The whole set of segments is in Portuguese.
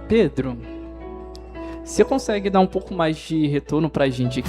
Pedro, você consegue dar um pouco mais de retorno pra gente aqui?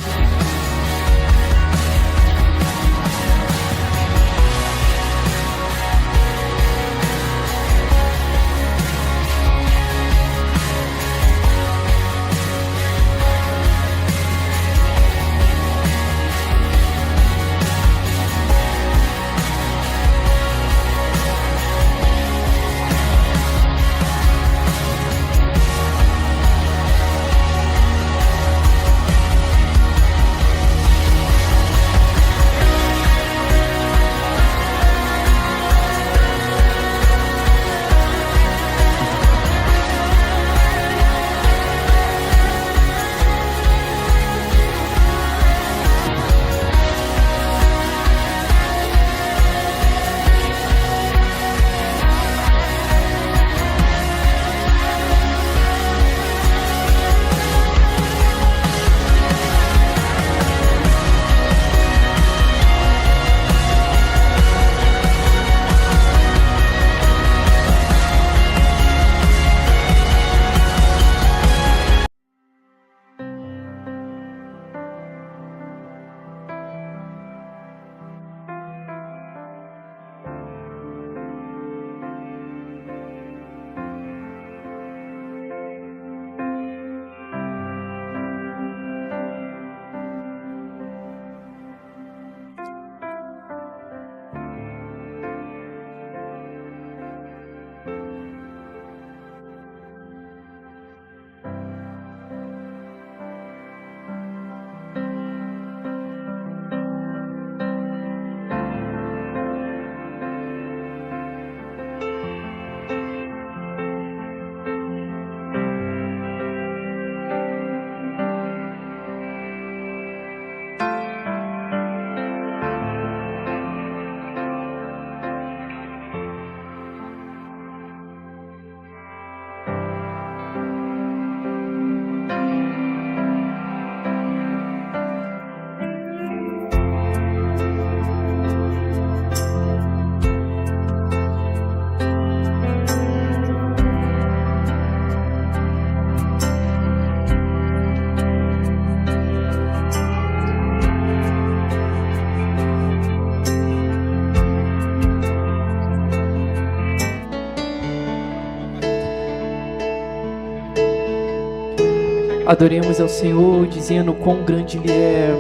Adoremos ao Senhor, dizendo quão grande Ele é.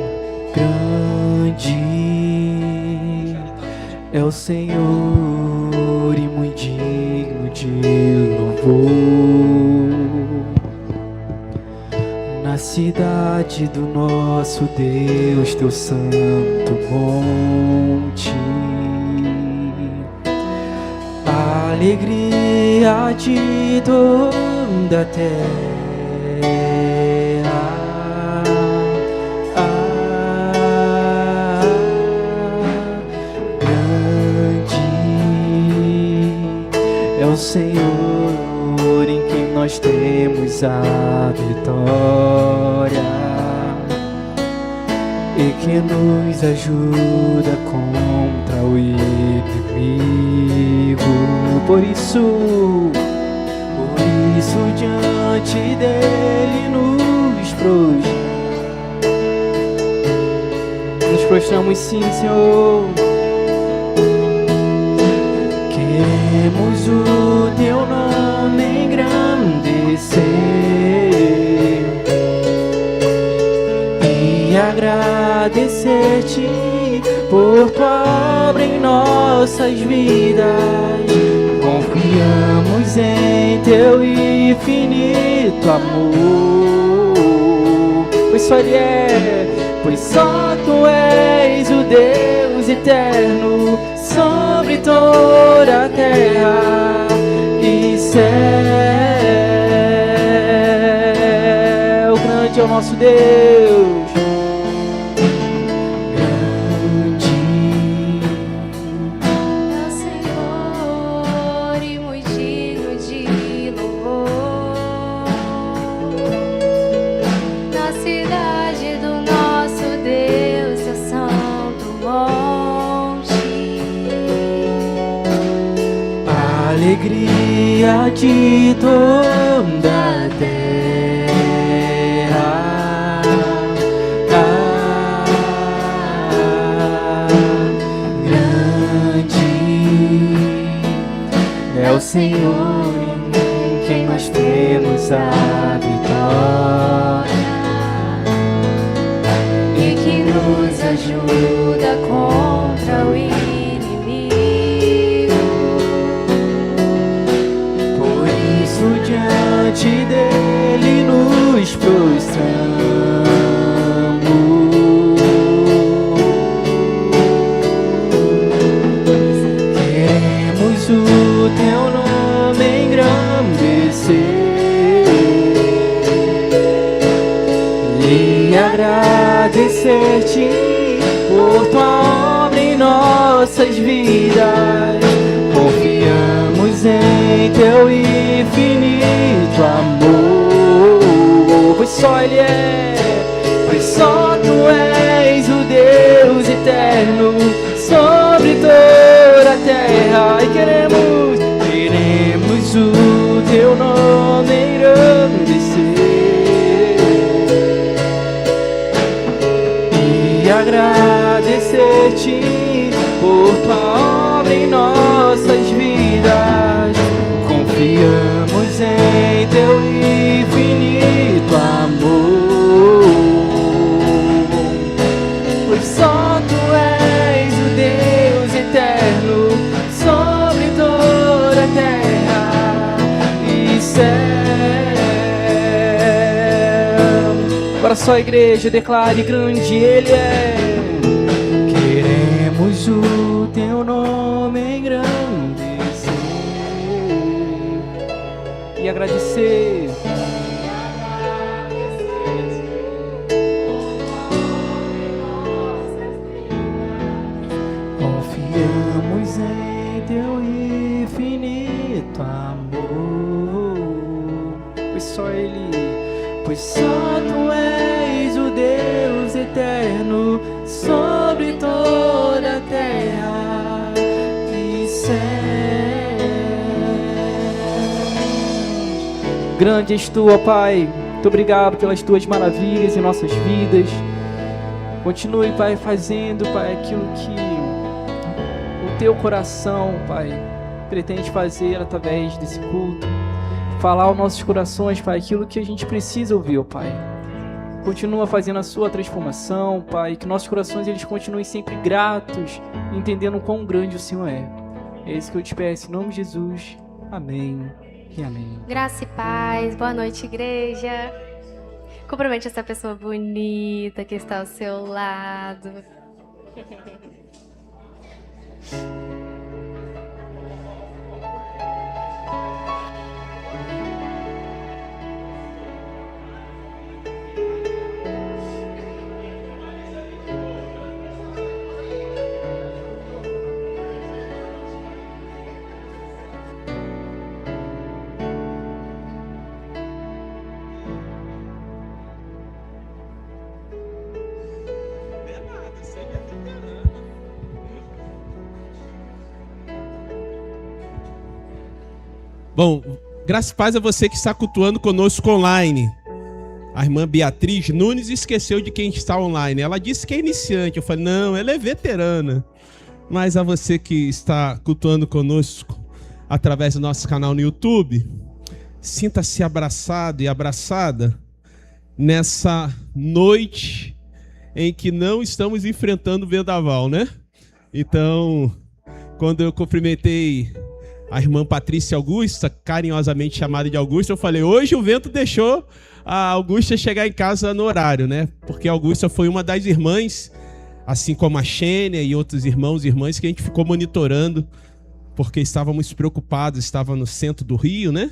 Grande é o Senhor e muito digno de louvor. Na cidade do nosso Deus, teu santo monte, a alegria de toda a terra. O Senhor em quem nós temos a vitória e que nos ajuda contra o inimigo. Por isso diante dele nos prostramos, sim, Senhor. Queremos o teu nome engrandecer e agradecer-te por tua obra em nossas vidas. Confiamos em teu infinito amor, pois só Ele é, pois só tu és o Deus eterno sobre toda a terra e céu. Grande é o nosso Deus. alegria de toda a terra. Grande é o Senhor, em quem nós temos a vitória, e que nos ajuda contra o inimigo. Por isso diante dele nos prostramos. Queremos o teu nome engrandecer e agradecer-te por tua obra em nossas vidas. Confiamos em teu infinito amor, pois só Ele é, pois só tu és o Deus eterno sobre toda a terra. E queremos o teu nome engrandecer e agradecer-te por tua obra em nossas vidas. Confiamos em teu infinito amor, pois só tu és o Deus eterno sobre toda a terra e céu. Agora só a igreja declare: grande Ele é. Queremos o teu nome engrandecer e agradecer. Confiamos em teu infinito amor, pois só Ele, pois só tu és o Deus eterno sobre toda a terra e céus. Grande és tu, ó Pai. Muito obrigado pelas tuas maravilhas em nossas vidas. Continue, Pai, fazendo, Pai, aquilo que o teu coração, Pai, pretende fazer através desse culto. Falar aos nossos corações, Pai, aquilo que a gente precisa ouvir, ó Pai. Continua fazendo a sua transformação, Pai, que nossos corações eles continuem sempre gratos, entendendo o quão grande o Senhor é. É isso que eu te peço, em nome de Jesus. Amém e amém. Graça e paz, boa noite, igreja. Cumprimente essa pessoa bonita que está ao seu lado. Bom, graças e paz a você que está cultuando conosco online. A irmã Beatriz Nunes esqueceu de quem está online. Ela disse que é iniciante. Eu falei, não, ela é veterana. Mas a você que está cultuando conosco através do nosso canal no YouTube, sinta-se abraçado e abraçada nessa noite em que não estamos enfrentando o vendaval, né? Então, quando eu cumprimentei a irmã Patrícia Augusta, carinhosamente chamada de Augusta, eu falei, hoje o vento deixou a Augusta chegar em casa no horário, né? Porque a Augusta foi uma das irmãs, assim como a Xênia e outros irmãos e irmãs, que a gente ficou monitorando, porque estávamos preocupados, estava no centro do Rio, né?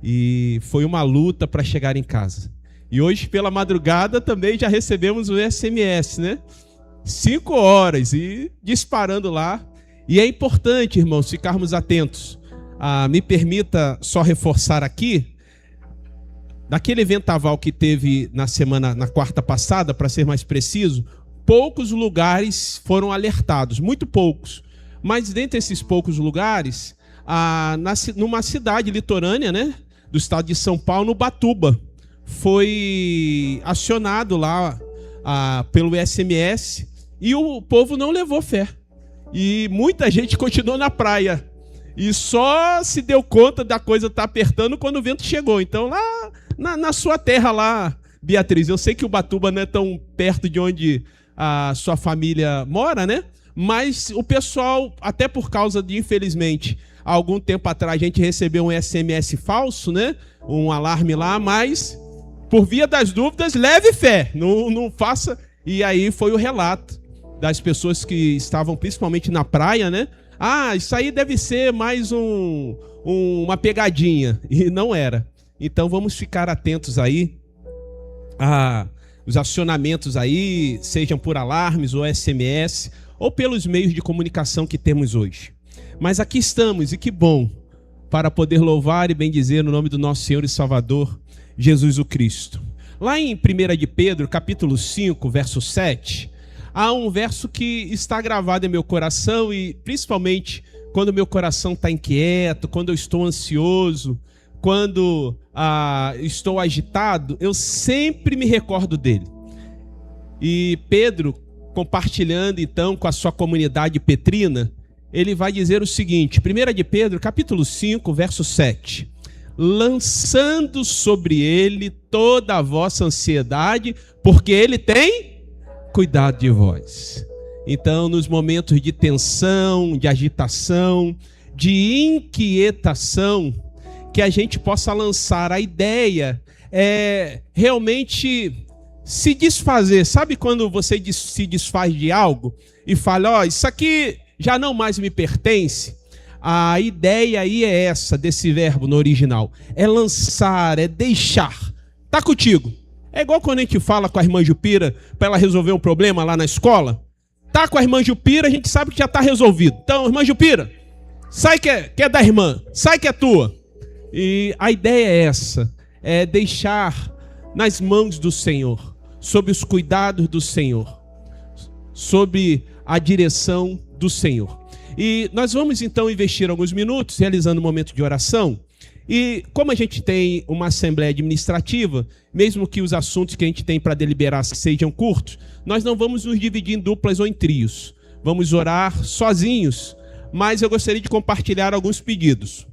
E foi uma luta para chegar em casa. E hoje, pela madrugada, também já recebemos o SMS, né? 5 horas e disparando lá. E é importante, irmãos, ficarmos atentos. Me permita só reforçar aqui, daquele vendaval que teve na quarta passada, para ser mais preciso, poucos lugares foram alertados, muito poucos. Mas dentre esses poucos lugares, numa cidade litorânea, né, do estado de São Paulo, no Ubatuba. Foi acionado lá pelo SMS e o povo não levou fé. E muita gente continuou na praia. E só se deu conta da coisa estar apertando quando o vento chegou. Então, lá na sua terra lá, Beatriz, eu sei que o Ubatuba não é tão perto de onde a sua família mora, né? Mas o pessoal, até por causa de, infelizmente, há algum tempo atrás a gente recebeu um SMS falso, né? Um alarme lá, mas por via das dúvidas, leve fé, não faça. E aí foi o relato das pessoas que estavam principalmente na praia, né? Isso aí deve ser mais uma pegadinha. E não era. Então vamos ficar atentos aí os acionamentos aí, sejam por alarmes ou SMS, ou pelos meios de comunicação que temos hoje. Mas aqui estamos, e que bom, para poder louvar e bendizer no nome do nosso Senhor e Salvador, Jesus o Cristo. Lá em 1 de Pedro, capítulo 5, verso 7, há um verso que está gravado em meu coração, e principalmente quando meu coração está inquieto, quando eu estou ansioso, quando estou agitado, eu sempre me recordo dele. E Pedro, compartilhando então com a sua comunidade petrina, ele vai dizer o seguinte, 1 de Pedro, capítulo 5, verso 7. Lançando sobre ele toda a vossa ansiedade, porque ele tem cuidado de vós. Então, nos momentos de tensão, de agitação, de inquietação, que a gente possa lançar a ideia, realmente se desfazer. Sabe quando você se desfaz de algo e fala, isso aqui já não mais me pertence? A ideia aí é essa, desse verbo no original. É lançar, é deixar. Tá contigo. É igual quando a gente fala com a irmã Jupira para ela resolver um problema lá na escola. Tá com a irmã Jupira, a gente sabe que já está resolvido. Então, irmã Jupira, sai que é da irmã, sai que é tua. E a ideia é essa, é deixar nas mãos do Senhor, sob os cuidados do Senhor, sob a direção do Senhor. E nós vamos então investir alguns minutos realizando um momento de oração. E como a gente tem uma assembleia administrativa, mesmo que os assuntos que a gente tem para deliberar sejam curtos, nós não vamos nos dividir em duplas ou em trios. Vamos orar sozinhos, mas eu gostaria de compartilhar alguns pedidos.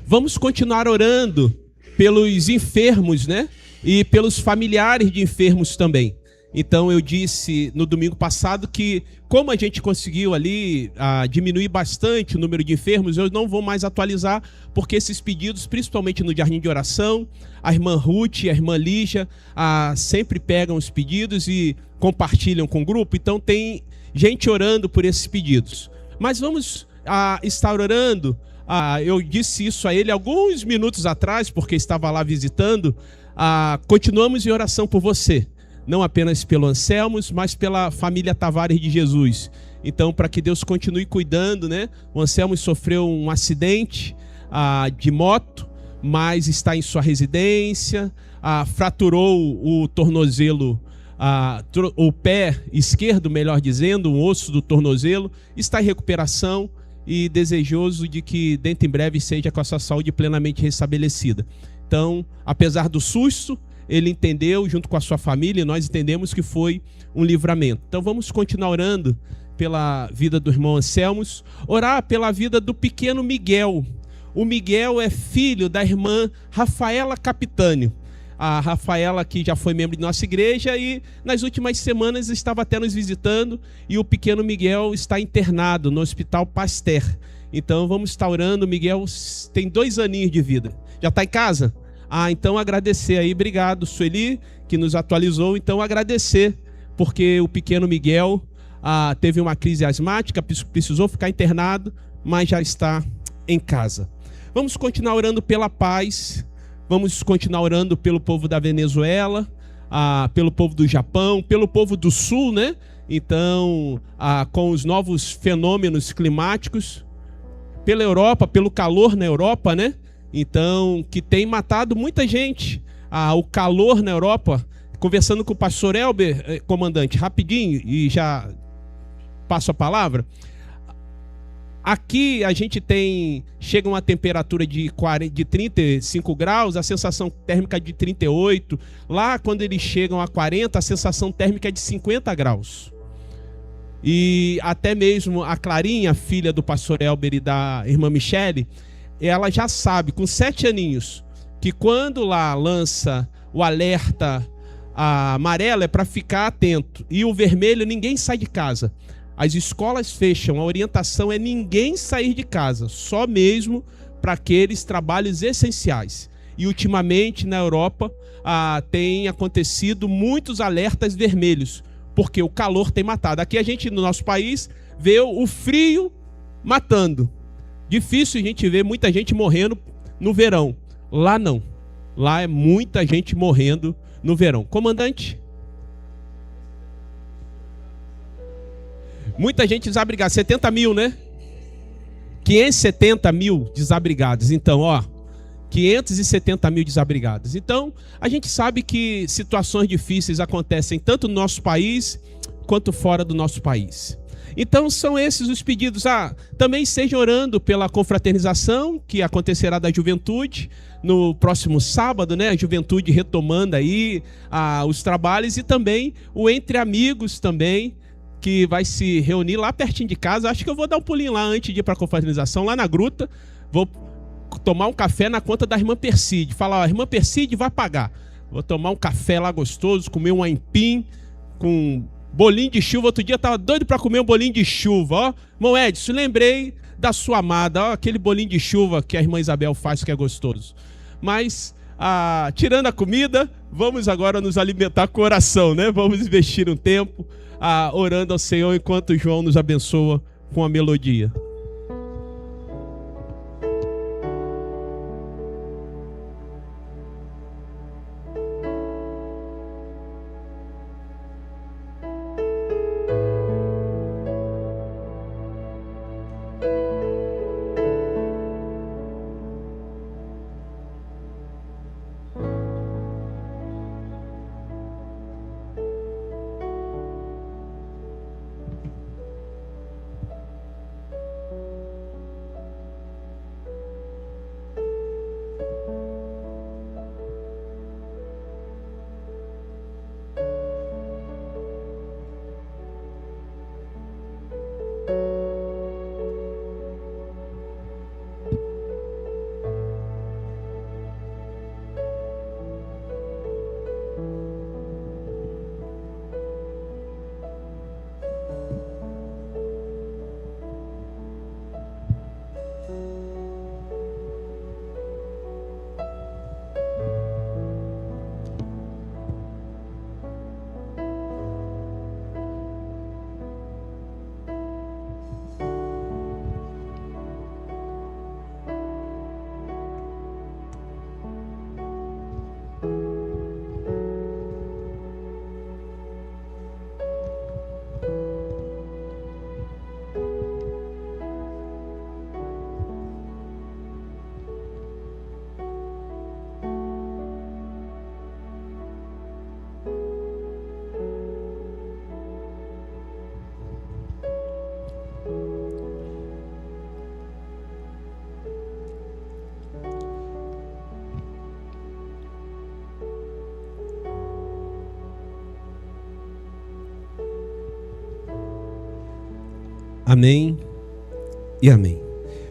Vamos continuar orando pelos enfermos, né? E pelos familiares de enfermos também. Então eu disse no domingo passado que como a gente conseguiu ali diminuir bastante o número de enfermos, eu não vou mais atualizar, porque esses pedidos, principalmente no jardim de oração, a irmã Ruth e a irmã Lígia sempre pegam os pedidos e compartilham com o grupo, então tem gente orando por esses pedidos. Mas vamos estar orando, eu disse isso a ele alguns minutos atrás, porque estava lá visitando, continuamos em oração por você. Não apenas pelo Anselmo, mas pela família Tavares de Jesus. Então, para que Deus continue cuidando, né? O Anselmo sofreu um acidente de moto, mas está em sua residência, fraturou o tornozelo, o pé esquerdo, melhor dizendo, o osso do tornozelo, está em recuperação e desejoso de que dentro em breve seja com a sua saúde plenamente restabelecida. Então, apesar do susto, ele entendeu junto com a sua família, e nós entendemos que foi um livramento. Então vamos continuar orando pela vida do irmão Anselmo, orar pela vida do pequeno Miguel. O Miguel é filho da irmã Rafaela Capitânio. A Rafaela, que já foi membro de nossa igreja e nas últimas semanas estava até nos visitando, e o pequeno Miguel está internado no Hospital Pasteur. Então vamos estar orando. O Miguel tem 2 aninhos de vida. Já está em casa? Então agradecer aí, obrigado Sueli, que nos atualizou. Então agradecer, porque o pequeno Miguel teve uma crise asmática, precisou ficar internado, mas já está em casa. Vamos continuar orando pela paz, vamos continuar orando pelo povo da Venezuela, pelo povo do Japão, pelo povo do Sul, né? Então, com os novos fenômenos climáticos, pela Europa, pelo calor na Europa, né? Então, que tem matado muita gente. O calor na Europa, conversando com o pastor Elber, comandante, rapidinho, e já passo a palavra. Aqui a gente chega a uma temperatura de 35 graus, a sensação térmica é de 38. Lá, quando eles chegam a 40, a sensação térmica é de 50 graus. E até mesmo a Clarinha, filha do pastor Elber e da irmã Michele, ela já sabe, com 7 aninhos, que quando lá lança o alerta amarelo é para ficar atento. E o vermelho, ninguém sai de casa. As escolas fecham, a orientação é ninguém sair de casa, só mesmo para aqueles trabalhos essenciais. E ultimamente na Europa tem acontecido muitos alertas vermelhos, porque o calor tem matado. Aqui a gente, no nosso país, vê o frio matando. Difícil a gente ver muita gente morrendo no verão. Lá não. Lá é muita gente morrendo no verão. Comandante? Muita gente desabrigada. 70 mil, né? 570 mil desabrigados. Então, 570 mil desabrigados. Então, a gente sabe que situações difíceis acontecem tanto no nosso país quanto fora do nosso país. Então, são esses os pedidos. Também estejam orando pela confraternização que acontecerá da juventude no próximo sábado, né? A juventude retomando aí os trabalhos, e também o Entre Amigos também, que vai se reunir lá pertinho de casa. Acho que eu vou dar um pulinho lá antes de ir para a confraternização, lá na gruta. Vou tomar um café na conta da irmã Perside. Falar, a irmã Perside vai pagar. Vou tomar um café lá gostoso, comer um aipim com bolinho de chuva. Outro dia eu estava doido para comer um bolinho de chuva. Irmão Edson, lembrei da sua amada. Aquele bolinho de chuva que a irmã Isabel faz, que é gostoso. Mas, tirando a comida, vamos agora nos alimentar com oração, né? Vamos investir um tempo orando ao Senhor enquanto João nos abençoa com a melodia. Amém e amém.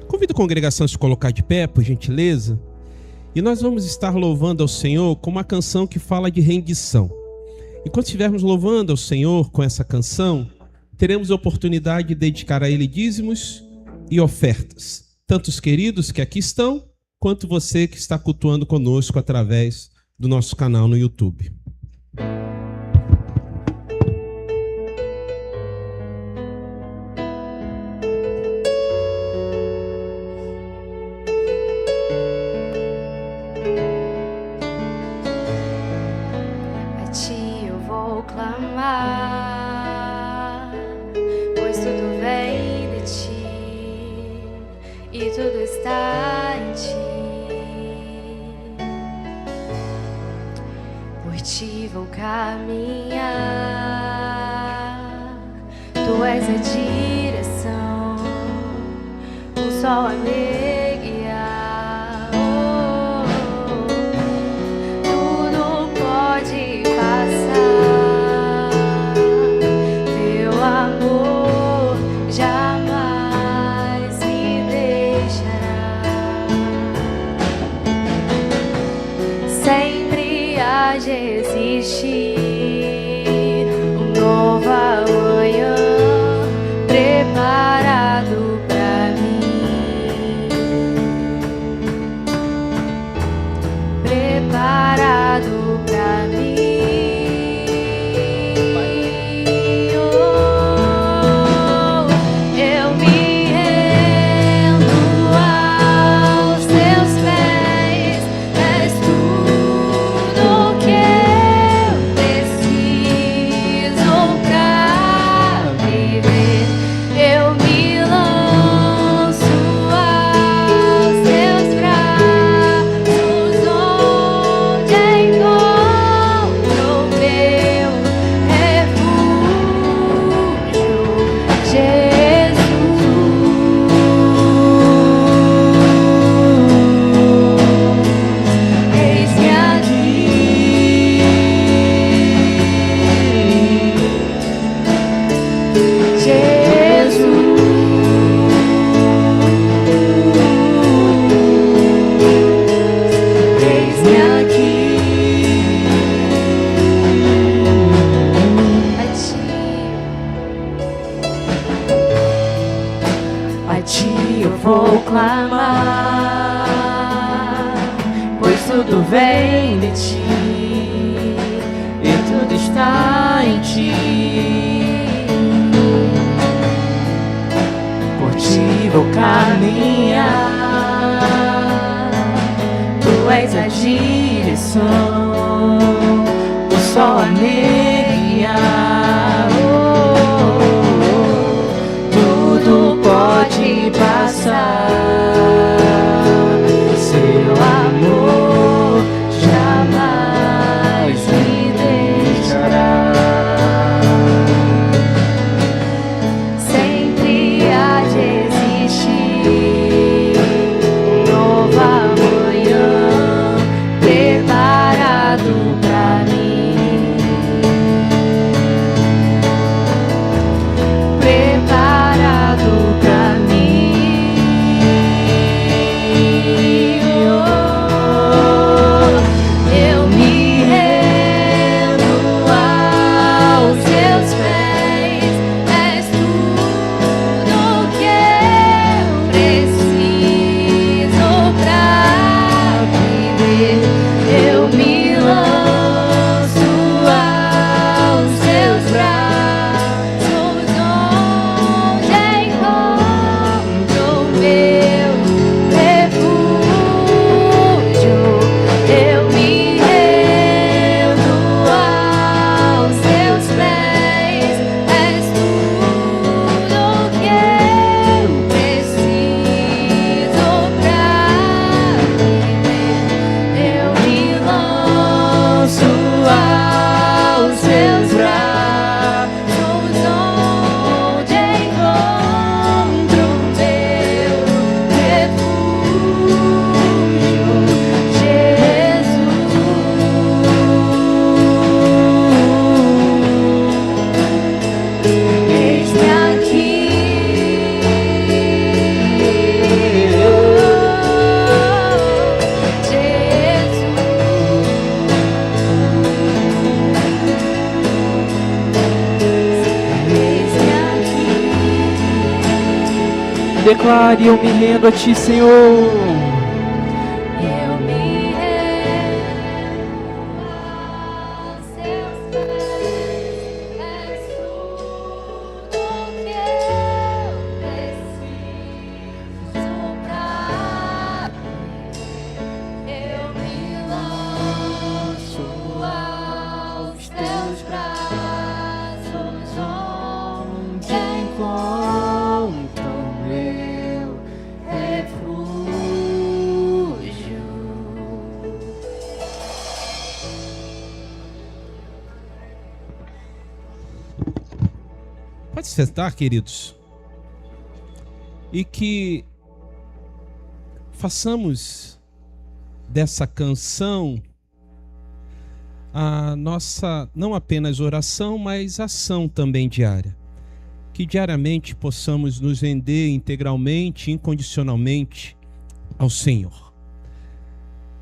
Convido a congregação a se colocar de pé, por gentileza. E nós vamos estar louvando ao Senhor com uma canção que fala de rendição. Enquanto estivermos louvando ao Senhor com essa canção, teremos a oportunidade de dedicar a Ele dízimos e ofertas. Tanto os queridos que aqui estão, quanto você que está cultuando conosco através do nosso canal no YouTube. Tu és a direção sol a me guiar. Tudo pode passar, teu amor jamais me deixará. Sempre há de existir um novo amanhã preparado pra mim, preparado pra mim. Oh, eu me rendo aos teus pés, és tudo que eu preciso pra viver. Eu me lanço aos teus braços, onde encontro meu refúgio, Jesus. Eis-me aqui, eis-me aqui. A ti eu vou clamar, pois tudo vem de ti e tudo está em ti. Por ti vou caminhar, tu és a direção, o sol a me guiar. Tudo pode passar, seu amor jamais me deixará. Sempre há de existir um novo amanhã preparado pra mim, preparado pra mim. Oh, eu me rendo aos teus pés, és tudo que eu preciso pra viver. Eu me lanço aos teus braços, onde encontro meu refúgio. Eu me rendo aos teus pés, és tudo que eu preciso pra viver. Eu me lanço aos teus braços, onde encontro meu refúgio, Jesus. Eis-me aqui, Declare, eu me rendo a ti, Senhor. eu me rendo aos teus pés, és tudo que eu preciso pra viver. Eu me lanço aos teus braços, onde encontro meu refúgio. Pode sentar, queridos. E que façamos dessa canção a nossa, não apenas oração, mas ação também diária. Que diariamente possamos nos render integralmente, incondicionalmente ao Senhor.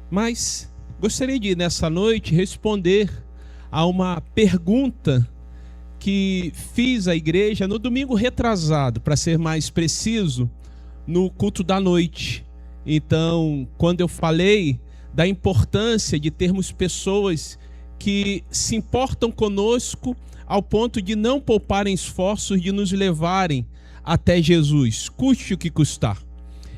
Mas gostaria de, nessa noite, responder a uma pergunta que fiz à igreja no domingo retrasado, para ser mais preciso, no culto da noite. Então, quando eu falei da importância de termos pessoas que se importam conosco ao ponto de não pouparem esforços de nos levarem até Jesus, custe o que custar.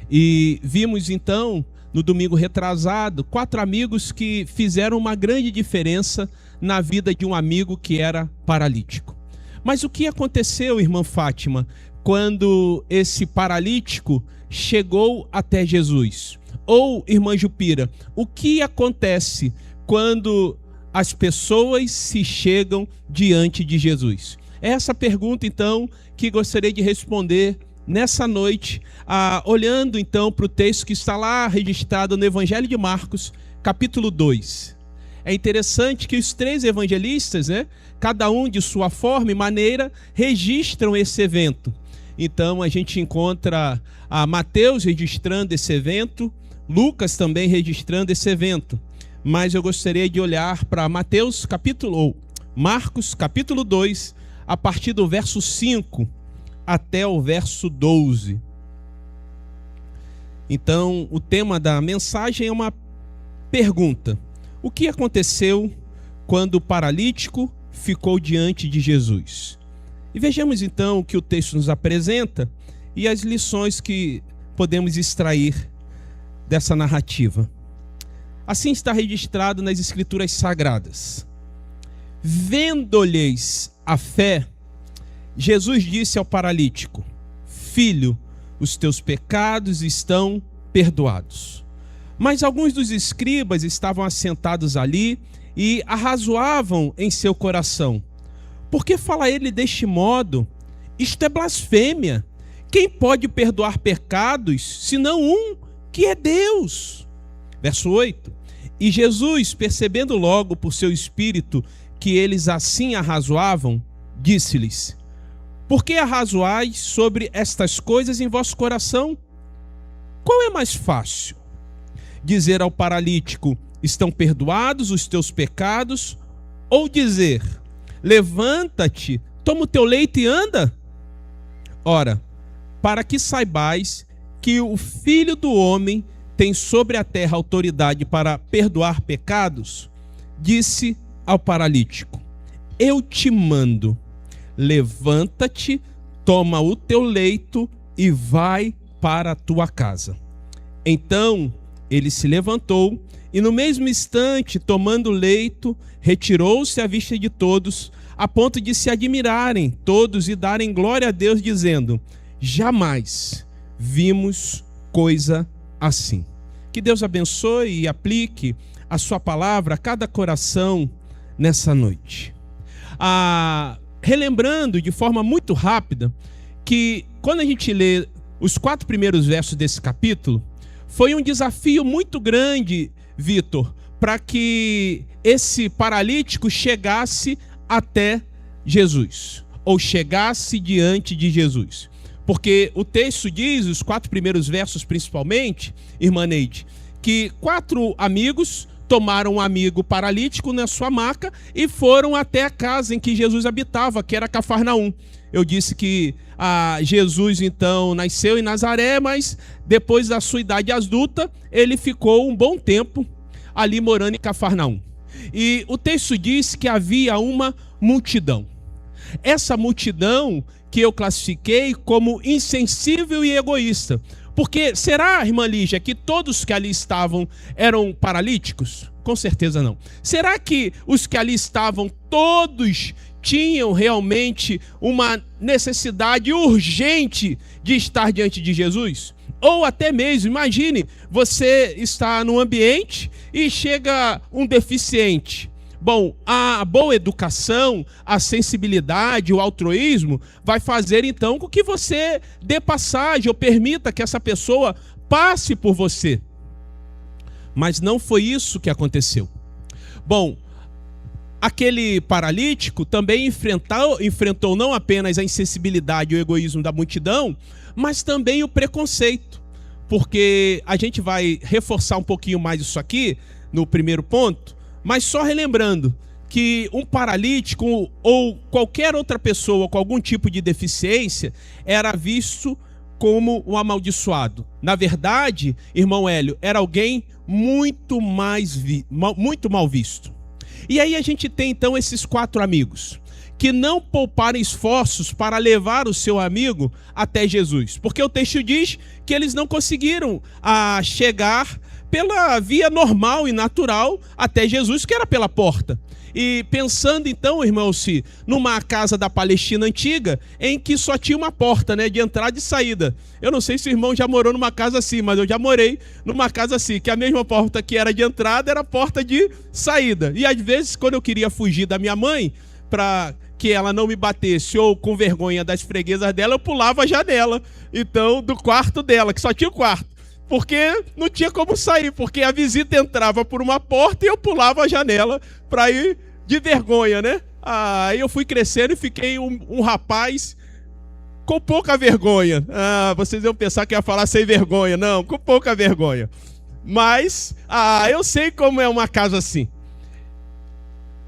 E vimos então, no domingo retrasado, 4 amigos que fizeram uma grande diferença na vida de um amigo que era paralítico. Mas o que aconteceu, irmã Fátima, quando esse paralítico chegou até Jesus? Ou, irmã Jupira, o que acontece quando as pessoas se chegam diante de Jesus? É essa pergunta, então, que gostaria de responder nessa noite, olhando, então, para o texto que está lá registrado no Evangelho de Marcos, capítulo 2. É interessante que os 3 evangelistas, cada um de sua forma e maneira, registram esse evento. Então, a gente encontra a Mateus registrando esse evento, Lucas também registrando esse evento. Mas eu gostaria de olhar para Marcos, capítulo 2, a partir do verso 5 até o verso 12. Então, o tema da mensagem é uma pergunta. O que aconteceu quando o paralítico ficou diante de Jesus? E vejamos então o que o texto nos apresenta e as lições que podemos extrair dessa narrativa. Assim está registrado nas Escrituras Sagradas. Vendo-lhes a fé, Jesus disse ao paralítico: Filho, os teus pecados estão perdoados. Mas alguns dos escribas estavam assentados ali e arrazoavam em seu coração: por que fala ele deste modo? Isto é blasfêmia. Quem pode perdoar pecados, senão um, que é Deus? Verso 8. E Jesus, percebendo logo por seu espírito que eles assim arrazoavam, disse-lhes: por que arrazoais sobre estas coisas em vosso coração? Qual é mais fácil? Dizer ao paralítico: estão perdoados os teus pecados? Ou dizer: levanta-te, toma o teu leito e anda? Ora, para que saibais que o Filho do Homem tem sobre a terra autoridade para perdoar pecados, disse ao paralítico: eu te mando, levanta-te, toma o teu leito e vai para a tua casa. Então ele se levantou e no mesmo instante, tomando o leito, retirou-se à vista de todos, a ponto de se admirarem todos e darem glória a Deus, dizendo: jamais vimos coisa assim. Que Deus abençoe e aplique a sua palavra a cada coração nessa noite. Relembrando de forma muito rápida que quando a gente lê os 4 primeiros versos desse capítulo, foi um desafio muito grande, Vitor, para que esse paralítico chegasse até Jesus, ou chegasse diante de Jesus. Porque o texto diz, os 4 primeiros versos principalmente, irmã Neide, que 4 amigos tomaram um amigo paralítico na sua maca e foram até a casa em que Jesus habitava, que era Cafarnaum. Eu disse que Jesus então nasceu em Nazaré, mas depois da sua idade adulta, ele ficou um bom tempo ali morando em Cafarnaum. E o texto diz que havia uma multidão. Essa multidão que eu classifiquei como insensível e egoísta. Porque será, irmã Lígia, que todos que ali estavam eram paralíticos? Com certeza não. Será que os que ali estavam todos tinham realmente uma necessidade urgente de estar diante de Jesus? Ou até mesmo, imagine, você está num ambiente e chega um deficiente. Bom, a boa educação, a sensibilidade, o altruísmo vai fazer então com que você dê passagem ou permita que essa pessoa passe por você. Mas não foi isso que aconteceu. Bom, aquele paralítico também enfrentou não apenas a insensibilidade e o egoísmo da multidão, mas também o preconceito. Porque a gente vai reforçar um pouquinho mais isso aqui no primeiro ponto, mas só relembrando que um paralítico ou qualquer outra pessoa com algum tipo de deficiência era visto como um amaldiçoado. Na verdade, irmão Hélio, era alguém muito mal visto. E aí a gente tem então esses 4 amigos que não pouparam esforços para levar o seu amigo até Jesus. Porque o texto diz que eles não conseguiram chegar pela via normal e natural até Jesus, que era pela porta. E pensando então, irmãos, numa casa da Palestina antiga, em que só tinha uma porta, né, de entrada e saída. Eu não sei se o irmão já morou numa casa assim, mas eu já morei numa casa assim, que a mesma porta que era de entrada era a porta de saída. E às vezes, quando eu queria fugir da minha mãe, para que ela não me batesse ou com vergonha das freguesas dela, eu pulava a janela, então, do quarto dela, que só tinha o quarto. Porque não tinha como sair, porque a visita entrava por uma porta e eu pulava a janela para ir de vergonha, né? Aí eu fui crescendo e fiquei um rapaz com pouca vergonha. Vocês iam pensar que ia falar sem vergonha. Não, com pouca vergonha. Mas eu sei como é uma casa assim.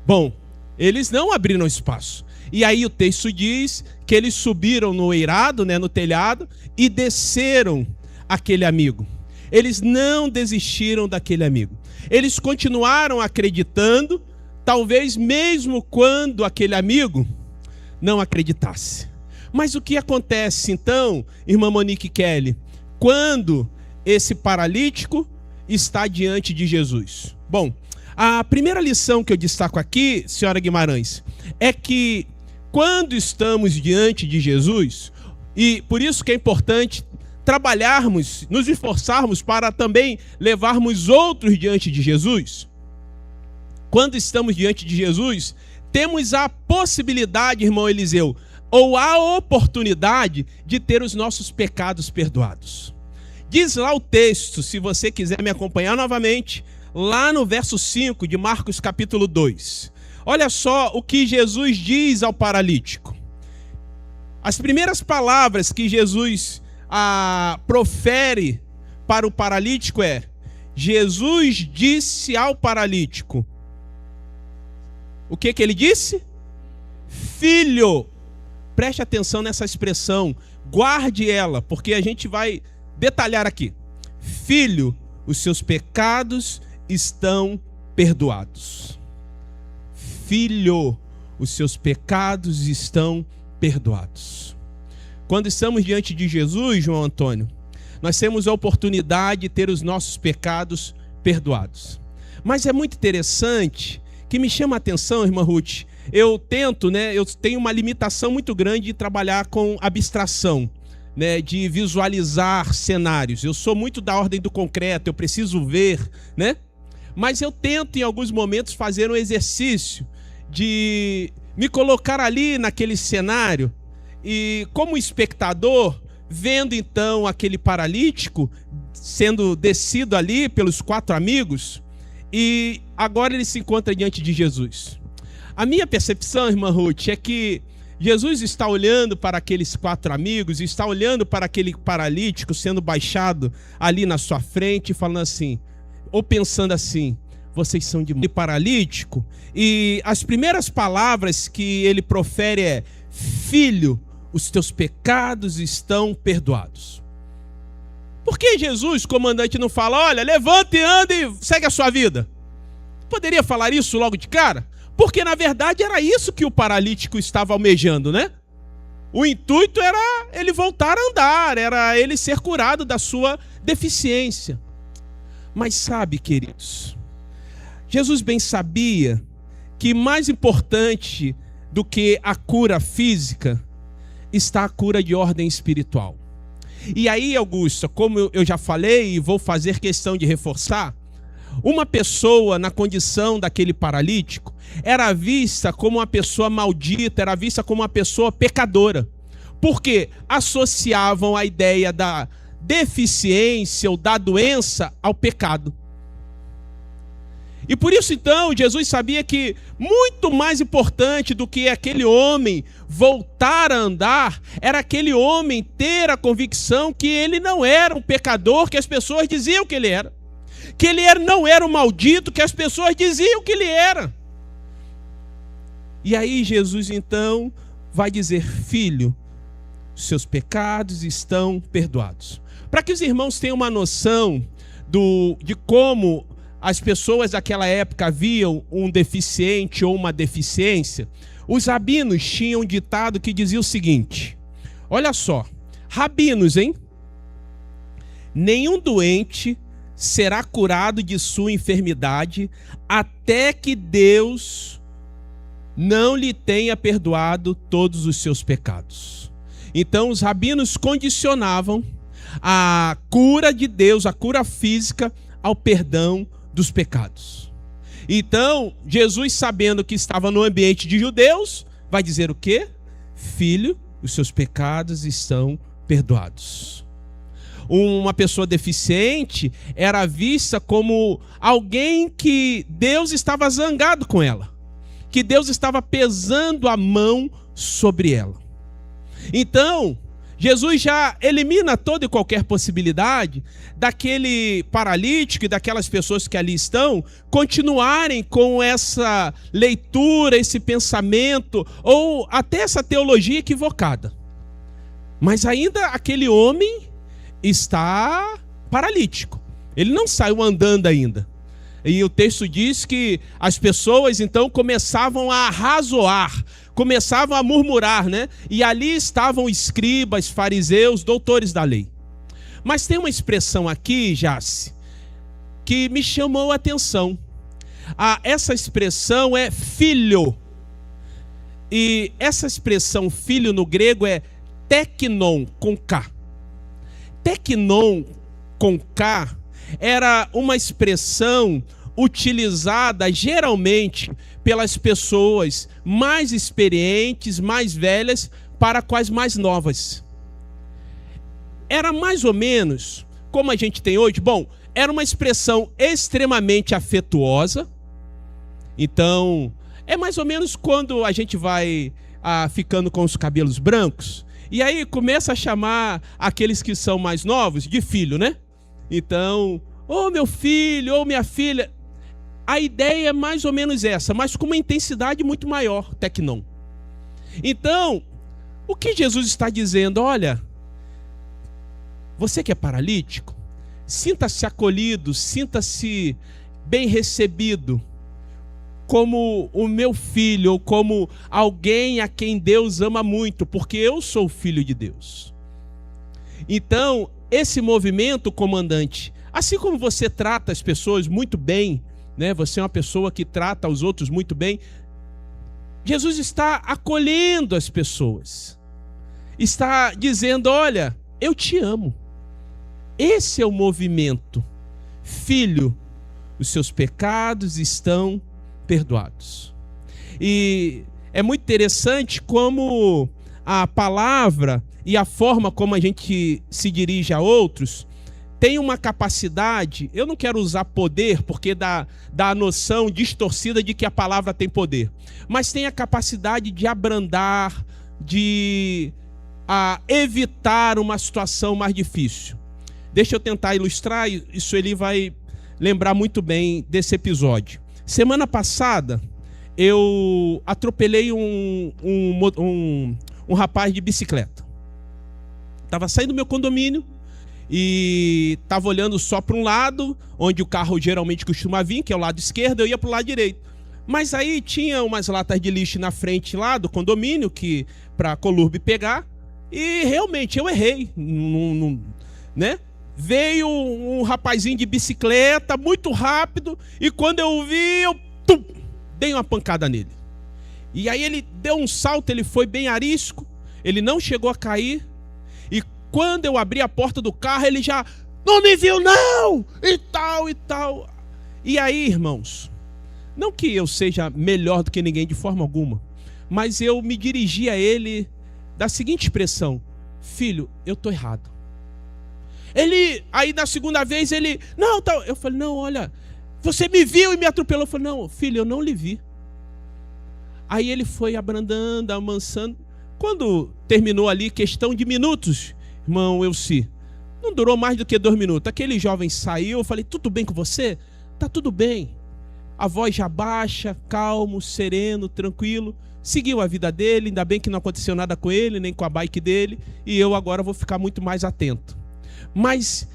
Bom, eles não abriram espaço. E aí o texto diz que eles subiram no eirado, né, no telhado, e desceram aquele amigo. Eles não desistiram daquele amigo. Eles continuaram acreditando, talvez mesmo quando aquele amigo não acreditasse. Mas o que acontece então, irmã Monique Kelly, quando esse paralítico está diante de Jesus? Bom, a primeira lição que eu destaco aqui, senhora Guimarães, é que quando estamos diante de Jesus, e por isso que é importante trabalharmos, nos esforçarmos para também levarmos outros diante de Jesus. Quando estamos diante de Jesus, temos a possibilidade, irmão Eliseu, ou a oportunidade de ter os nossos pecados perdoados. Diz lá o texto, se você quiser me acompanhar novamente, lá no verso 5 de Marcos capítulo 2. Olha só o que Jesus diz ao paralítico. As primeiras palavras que Jesus profere para o paralítico é: Jesus disse ao paralítico. O que ele disse? Filho. Preste atenção nessa expressão, guarde ela, porque a gente vai detalhar aqui. Filho, os seus pecados estão perdoados. Filho, os seus pecados estão perdoados. Quando estamos diante de Jesus, João Antônio, nós temos a oportunidade de ter os nossos pecados perdoados. Mas é muito interessante, que me chama a atenção, irmã Ruth, eu tenho uma limitação muito grande de trabalhar com abstração, né, de visualizar cenários. Eu sou muito da ordem do concreto, eu preciso ver, né? Mas eu tento em alguns momentos fazer um exercício de me colocar ali naquele cenário e, como espectador, vendo então aquele paralítico sendo descido ali pelos 4 amigos, e agora ele se encontra diante de Jesus. A minha percepção, irmã Ruth, é que Jesus está olhando para aqueles 4 amigos, está olhando para aquele paralítico sendo baixado ali na sua frente, falando assim, ou pensando assim: vocês são de paralítico? E as primeiras palavras que ele profere é: filho, os teus pecados estão perdoados. Por que Jesus, comandante, não fala: olha, levanta e anda e segue a sua vida? Poderia falar isso logo de cara? Porque na verdade era isso que o paralítico estava almejando, né? O intuito era ele voltar a andar, era ele ser curado da sua deficiência. Mas sabe, queridos, Jesus bem sabia que mais importante do que a cura física está a cura de ordem espiritual. E aí, Augusta, como eu já falei e vou fazer questão de reforçar, uma pessoa na condição daquele paralítico era vista como uma pessoa maldita, era vista como uma pessoa pecadora. Porque associavam a ideia deficiência ou da doença ao pecado. E por isso então Jesus sabia que muito mais importante do que aquele homem voltar a andar, era aquele homem ter a convicção que ele não era um pecador que as pessoas diziam que ele era. Que ele não era um maldito que as pessoas diziam que ele era. E aí Jesus então vai dizer: filho, seus pecados estão perdoados. Para que os irmãos tenham uma noção de como as pessoas daquela época viam um deficiente ou uma deficiência, os rabinos tinham um ditado que dizia o seguinte: olha só, rabinos, hein? Nenhum doente será curado de sua enfermidade até que Deus não lhe tenha perdoado todos os seus pecados. Então os rabinos condicionavam a cura de Deus, a cura física, ao perdão dos pecados. Então, Jesus, sabendo que estava no ambiente de judeus, vai dizer o quê? Filho, os seus pecados estão perdoados. Uma pessoa deficiente era vista como alguém que Deus estava zangado com ela, que Deus estava pesando a mão sobre ela. Então, Jesus já elimina toda e qualquer possibilidade daquele paralítico e daquelas pessoas que ali estão continuarem com essa leitura, esse pensamento ou até essa teologia equivocada. Mas ainda aquele homem está paralítico. Ele não saiu andando ainda. E o texto diz que as pessoas então começavam a arrazoar, começavam a murmurar, né? E ali estavam escribas, fariseus, doutores da lei. Mas tem uma expressão aqui, Jace, que me chamou a atenção. Essa expressão é filho. E essa expressão filho no grego é teknon, com K. Teknon, com K, era uma expressão utilizada geralmente pelas pessoas mais experientes, mais velhas, para com as mais novas. Era mais ou menos como a gente tem hoje. Bom, era uma expressão extremamente afetuosa. Então, é mais ou menos quando a gente vai ficando com os cabelos brancos, e aí começa a chamar aqueles que são mais novos de filho, né? Então, ô meu filho, ô minha filha. A ideia é mais ou menos essa, mas com uma intensidade muito maior, teknon. Então, o que Jesus está dizendo? Olha, você que é paralítico, sinta-se acolhido, sinta-se bem recebido, como o meu filho, ou como alguém a quem Deus ama muito, porque eu sou filho de Deus. Então, esse movimento, comandante, assim como você trata as pessoas muito bem, né? Você é uma pessoa que trata os outros muito bem, Jesus está acolhendo as pessoas, está dizendo: olha, eu te amo. Esse é o movimento. Filho, os seus pecados estão perdoados. E é muito interessante como a palavra e a forma como a gente se dirige a outros tem uma capacidade. Eu não quero usar poder porque dá a noção distorcida de que a palavra tem poder, mas tem a capacidade de abrandar, de evitar uma situação mais difícil. Deixa eu tentar ilustrar isso. Ele vai lembrar muito bem desse episódio. Semana passada eu atropelei um rapaz de bicicleta. Estava saindo do meu condomínio e estava olhando só para um lado, onde o carro geralmente costuma vir, que é o lado esquerdo. Eu ia para o lado direito. Mas aí tinha umas latas de lixo na frente lá do condomínio, que para a Colurbe pegar, e realmente eu errei, né? Veio um rapazinho de bicicleta muito rápido, e quando eu vi, eu dei uma pancada nele. E aí ele deu um salto, ele foi bem arisco, ele não chegou a cair. E quando eu abri a porta do carro, ele já não me viu não, e tal e tal. E aí, irmãos, não que eu seja melhor do que ninguém de forma alguma, mas eu me dirigi a ele da seguinte expressão: filho, eu estou errado. Aí na segunda vez ele, não, tá. Eu falei, não, olha, você me viu e me atropelou. Eu falei, não, filho, eu não lhe vi. Aí ele foi abrandando, amansando. Quando terminou ali, questão de minutos, irmão Elci, não durou mais do que 2 minutos. Aquele jovem saiu, eu falei, tudo bem com você? Tá tudo bem. A voz já baixa, calmo, sereno, tranquilo. Seguiu a vida dele, ainda bem que não aconteceu nada com ele, nem com a bike dele. E eu agora vou ficar muito mais atento. Mas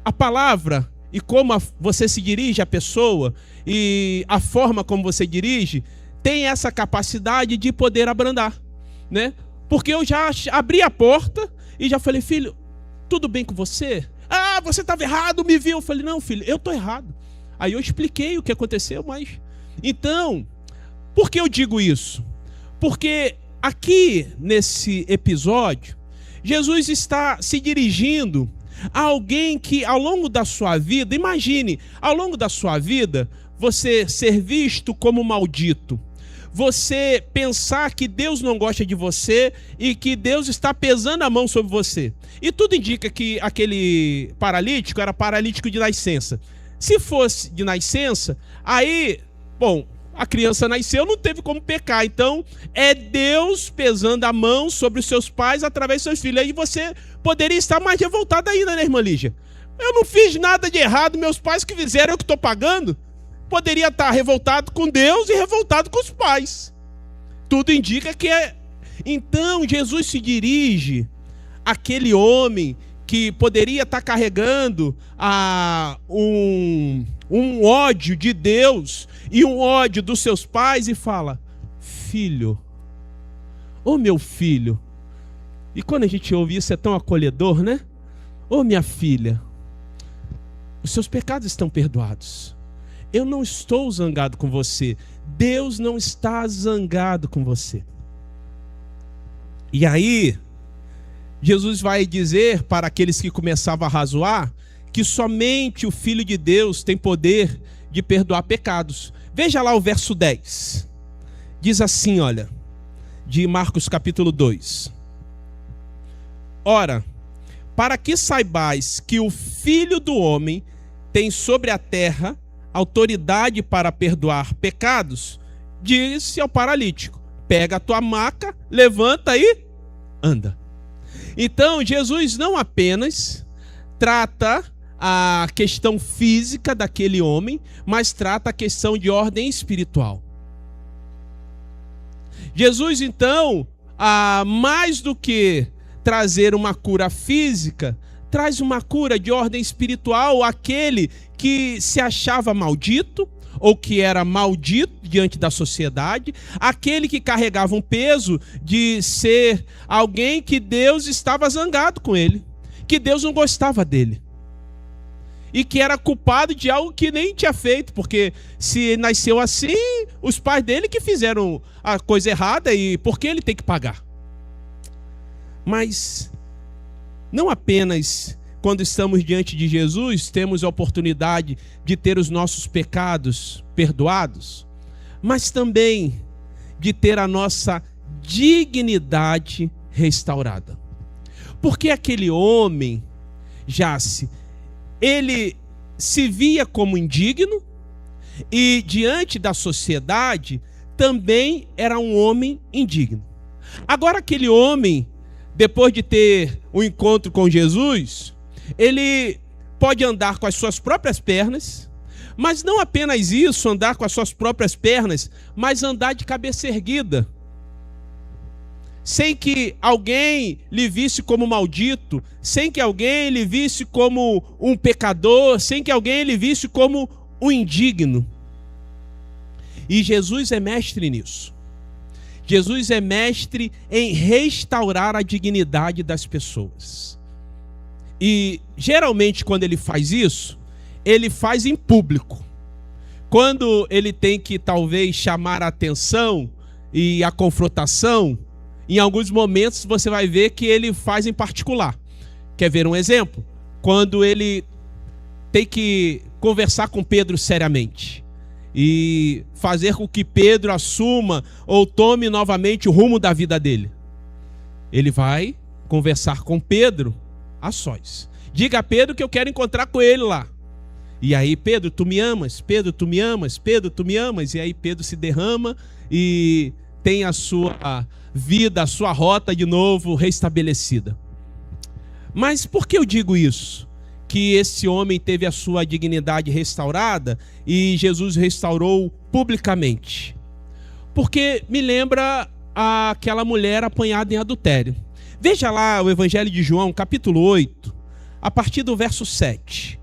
a palavra e como você se dirige à pessoa e a forma como você dirige tem essa capacidade de poder abrandar, né? Porque eu já abri a porta e já falei, filho, tudo bem com você? Ah, você estava errado, me viu. Eu falei, não, filho, eu estou errado. Aí eu expliquei o que aconteceu, mas... Então, por que eu digo isso? Porque aqui, nesse episódio, Jesus está se dirigindo a alguém que, ao longo da sua vida, imagine, ao longo da sua vida, você ser visto como maldito. Você pensar que Deus não gosta de você e que Deus está pesando a mão sobre você. E tudo indica que aquele paralítico era paralítico de nascença. Se fosse de nascença, aí, bom, a criança nasceu, não teve como pecar. Então, é Deus pesando a mão sobre os seus pais através dos seus filhos. Aí você poderia estar mais revoltado ainda, né, irmã Lígia? Eu não fiz nada de errado, meus pais que fizeram, eu que estou pagando. Poderia estar revoltado com Deus e revoltado com os pais. Tudo indica que é. Então, Jesus se dirige àquele homem que poderia estar carregando um ódio de Deus e um ódio dos seus pais e fala, filho, ô meu filho. E quando a gente ouve isso é tão acolhedor, né? Ô minha filha, os seus pecados estão perdoados. Eu não estou zangado com você. Deus não está zangado com você. E aí, Jesus vai dizer para aqueles que começavam a razoar que somente o Filho de Deus tem poder de perdoar pecados. Veja lá o verso 10. Diz assim, olha, de Marcos capítulo 2. Ora, para que saibais que o Filho do Homem tem sobre a terra autoridade para perdoar pecados, disse ao paralítico, pega a tua maca, levanta e anda. Então, Jesus não apenas trata a questão física daquele homem, mas trata a questão de ordem espiritual. Jesus, então, mais do que trazer uma cura física, traz uma cura de ordem espiritual àquele que se achava maldito, ou que era maldito diante da sociedade, aquele que carregava um peso de ser alguém que Deus estava zangado com ele, que Deus não gostava dele, e que era culpado de algo que nem tinha feito, porque se nasceu assim, os pais dele que fizeram a coisa errada, e por que ele tem que pagar? Mas não apenas quando estamos diante de Jesus, temos a oportunidade de ter os nossos pecados perdoados, mas também de ter a nossa dignidade restaurada. Porque aquele homem, Jace, ele se via como indigno e diante da sociedade também era um homem indigno. Agora aquele homem, depois de ter um encontro com Jesus, ele pode andar com as suas próprias pernas, mas não apenas isso, andar com as suas próprias pernas, mas andar de cabeça erguida, sem que alguém lhe visse como maldito, sem que alguém lhe visse como um pecador, sem que alguém lhe visse como um indigno. E Jesus é mestre nisso. Jesus é mestre em restaurar a dignidade das pessoas. E geralmente quando ele faz isso, ele faz em público. Quando ele tem que talvez chamar a atenção e a confrontação, em alguns momentos você vai ver que ele faz em particular. Quer ver um exemplo? Quando ele tem que conversar com Pedro seriamente e fazer com que Pedro assuma ou tome novamente o rumo da vida dele. Ele vai conversar com Pedro a sós. Diga a Pedro que eu quero encontrar com ele lá. E aí, Pedro, tu me amas? Pedro, tu me amas? Pedro, tu me amas? E aí Pedro se derrama e tem a sua vida, a sua rota de novo restabelecida. Mas por que eu digo isso? Que esse homem teve a sua dignidade restaurada e Jesus restaurou publicamente. Porque me lembra aquela mulher apanhada em adultério. Veja lá o Evangelho de João, capítulo 8, a partir do verso 7.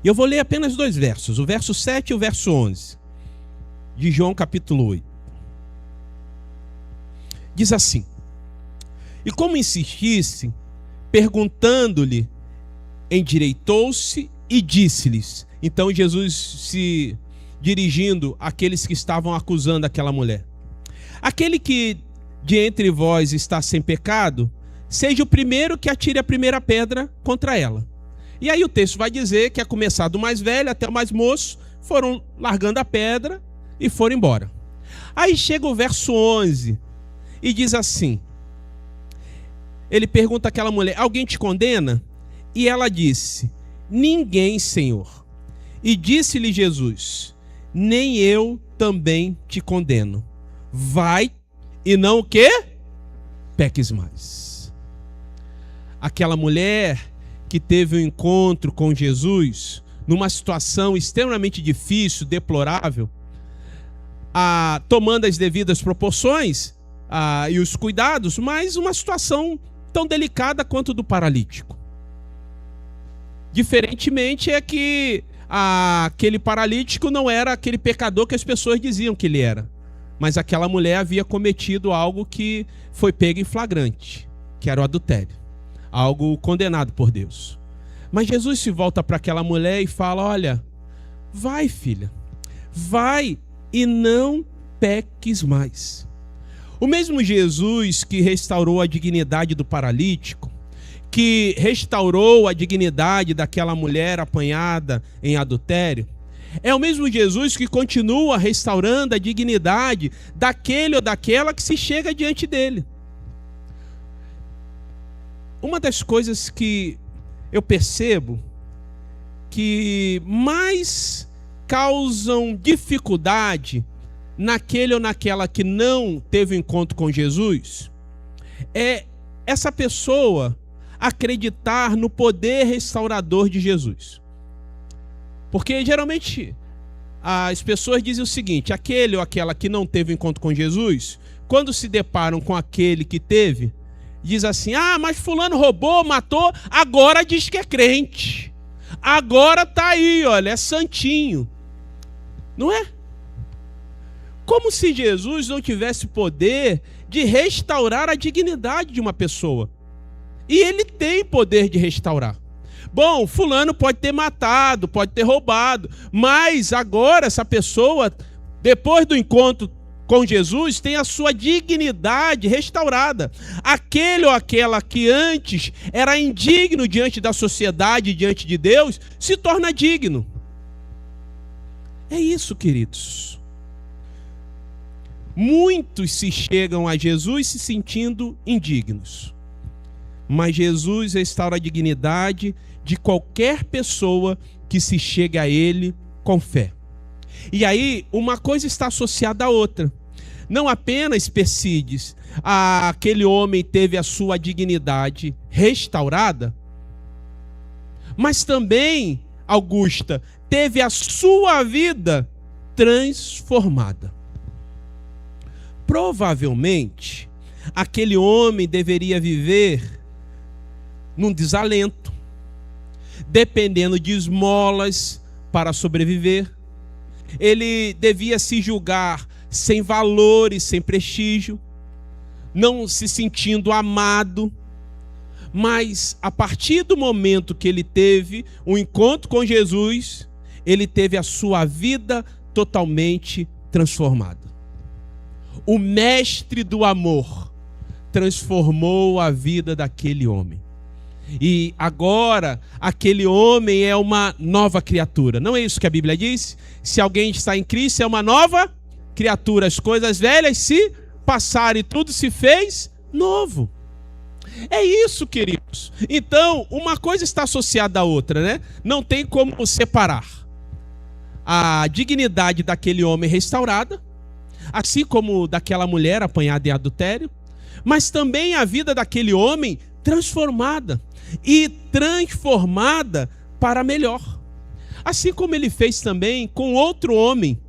Eu vou ler apenas 2 versos, o verso 7 e o verso 11, de João capítulo 8. Diz assim: e como insistisse, perguntando-lhe, endireitou-se e disse-lhes. Então Jesus se dirigindo àqueles que estavam acusando aquela mulher: aquele que de entre vós está sem pecado, seja o primeiro que atire a primeira pedra contra ela. E aí o texto vai dizer que a começar do mais velho até o mais moço, foram largando a pedra e foram embora. Aí chega o verso 11 e diz assim, ele pergunta àquela mulher: alguém te condena? E ela disse: ninguém, Senhor. E disse-lhe Jesus: nem eu também te condeno. Vai e não o quê? Peques mais. Aquela mulher que teve um encontro com Jesus numa situação extremamente difícil, deplorável, tomando as devidas proporções e os cuidados, mas uma situação tão delicada quanto do paralítico. Diferentemente é que aquele paralítico não era aquele pecador que as pessoas diziam que ele era, mas aquela mulher havia cometido algo que foi pego em flagrante, que era o adultério, algo condenado por Deus. Mas Jesus se volta para aquela mulher e fala: olha, vai, filha, vai e não peques mais. O mesmo Jesus que restaurou a dignidade do paralítico, que restaurou a dignidade daquela mulher apanhada em adultério, é o mesmo Jesus que continua restaurando a dignidade daquele ou daquela que se chega diante dele. Uma das coisas que eu percebo que mais causam dificuldade naquele ou naquela que não teve um encontro com Jesus é essa pessoa acreditar no poder restaurador de Jesus. Porque geralmente as pessoas dizem o seguinte: aquele ou aquela que não teve um encontro com Jesus, quando se deparam com aquele que teve, diz assim: ah, mas fulano roubou, matou, agora diz que é crente. Agora tá aí, olha, é santinho. Não é? Como se Jesus não tivesse poder de restaurar a dignidade de uma pessoa. E ele tem poder de restaurar. Bom, fulano pode ter matado, pode ter roubado, mas agora essa pessoa, depois do encontro com Jesus, tem a sua dignidade restaurada. Aquele ou aquela que antes era indigno diante da sociedade, diante de Deus, se torna digno. É isso, queridos. Muitos se chegam a Jesus se sentindo indignos, mas Jesus restaura a dignidade de qualquer pessoa que se chegue a Ele com fé. E aí, uma coisa está associada à outra. Não apenas Persides, aquele homem teve a sua dignidade restaurada, mas também Augusta teve a sua vida transformada. Provavelmente, aquele homem deveria viver num desalento, dependendo de esmolas para sobreviver. Ele devia se julgar sem valores, sem prestígio, não se sentindo amado. Mas a partir do momento que ele teve um encontro com Jesus, ele teve a sua vida totalmente transformada. O mestre do amor transformou a vida daquele homem. E agora, aquele homem é uma nova criatura. Não é isso que a Bíblia diz? Se alguém está em Cristo, é uma nova criatura, as coisas velhas se passaram e tudo se fez novo. É isso, queridos. Então, uma coisa está associada à outra, né? Não tem como separar a dignidade daquele homem restaurada, assim como daquela mulher apanhada em adultério, mas também a vida daquele homem transformada e transformada para melhor. Assim como ele fez também com outro homem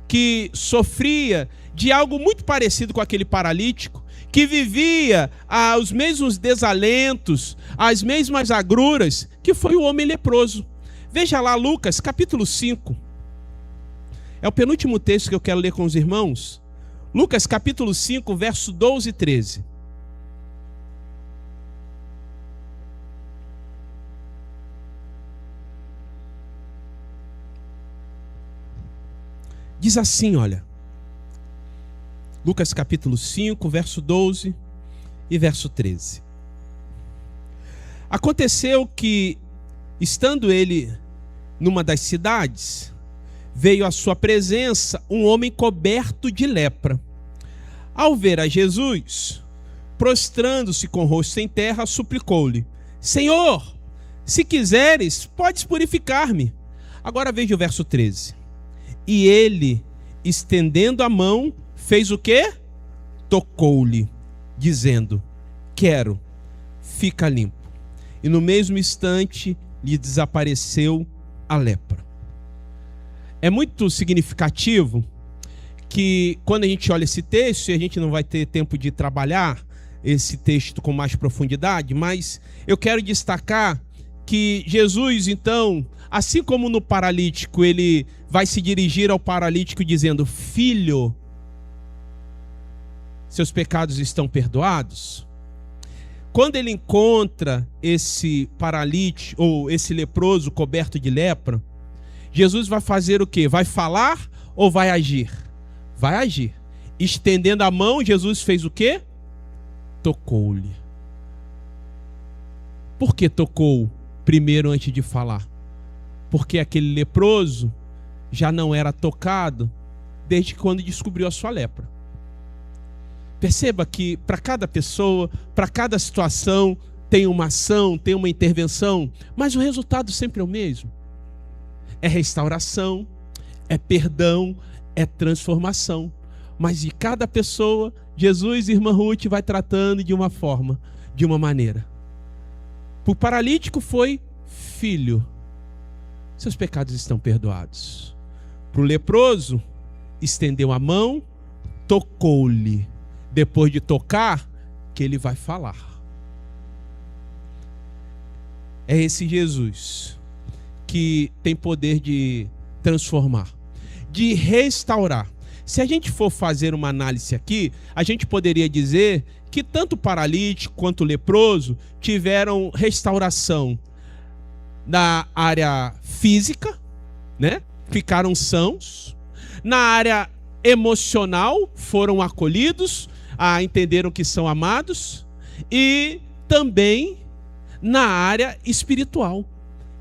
que sofria de algo muito parecido com aquele paralítico, que vivia os mesmos desalentos, as mesmas agruras, que foi o homem leproso. Veja lá Lucas capítulo 5. É o penúltimo texto que eu quero ler com os irmãos. Lucas capítulo 5, verso 12 e 13. Diz assim, olha. Lucas capítulo 5, verso 12 e verso 13. Aconteceu que, estando ele numa das cidades, veio à sua presença um homem coberto de lepra. Ao ver a Jesus, prostrando-se com o rosto em terra, suplicou-lhe: Senhor, se quiseres, podes purificar-me. Agora veja o verso 13. E ele, estendendo a mão, fez o quê? Tocou-lhe, dizendo: quero, fica limpo. E no mesmo instante lhe desapareceu a lepra. É muito significativo que quando a gente olha esse texto, e a gente não vai ter tempo de trabalhar esse texto com mais profundidade, mas eu quero destacar que Jesus, então, assim como no paralítico, ele vai se dirigir ao paralítico dizendo: filho, seus pecados estão perdoados. Quando ele encontra esse paralítico, ou esse leproso coberto de lepra, Jesus vai fazer o quê? Vai falar ou vai agir? Vai agir. Estendendo a mão, Jesus fez o quê? Tocou-lhe. Por que tocou primeiro antes de falar? Porque aquele leproso já não era tocado desde quando descobriu a sua lepra. Perceba que para cada pessoa, para cada situação, tem uma ação, tem uma intervenção, mas o resultado sempre é o mesmo. É restauração, é perdão, é transformação. Mas de cada pessoa, Jesus e irmã Ruth vai tratando de uma forma, de uma maneira. Para o paralítico foi: filho, seus pecados estão perdoados. Para o leproso, estendeu a mão, tocou-lhe. Depois de tocar, que ele vai falar. É esse Jesus que tem poder de transformar, de restaurar. Se a gente for fazer uma análise aqui, a gente poderia dizer que tanto o paralítico quanto o leproso tiveram restauração na área física, né? Ficaram sãos. Na área emocional, foram acolhidos, entenderam que são amados. E também na área espiritual,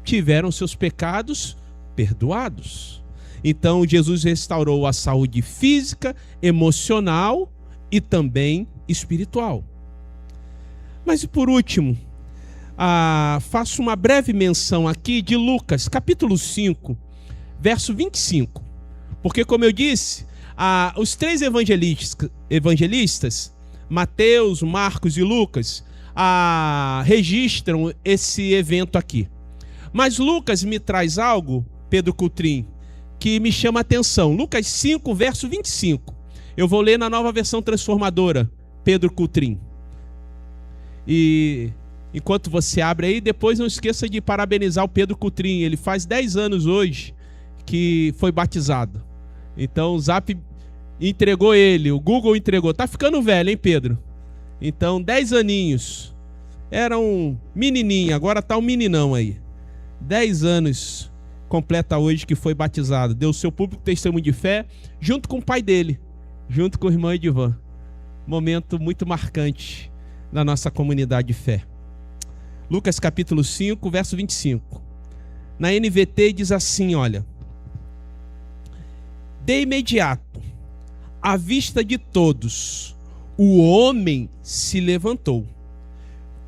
tiveram seus pecados perdoados. Então Jesus restaurou a saúde física, emocional e também espiritual. Mas por último, faço uma breve menção aqui de Lucas, capítulo 5, verso 25. Porque, como eu disse, os três evangelistas, Mateus, Marcos e Lucas, registram esse evento aqui. Mas Lucas me traz algo, Pedro Coutrin, que me chama a atenção. Lucas 5, verso 25. Eu vou ler na Nova Versão Transformadora, Pedro Coutrin. E enquanto você abre aí, depois não esqueça de parabenizar o Pedro Coutrin. Ele faz 10 anos hoje que foi batizado. Então o Zap entregou ele, o Google entregou. Tá ficando velho, hein, Pedro? Então 10 aninhos. Era um menininho, agora tá um meninão aí. 10 anos completa hoje que foi batizado. Deu seu público testemunho de fé, junto com o pai dele, junto com o irmão Edivan. Momento muito marcante na nossa comunidade de fé. Lucas capítulo 5, verso 25. Na NVT diz assim, olha: de imediato, à vista de todos, o homem se levantou,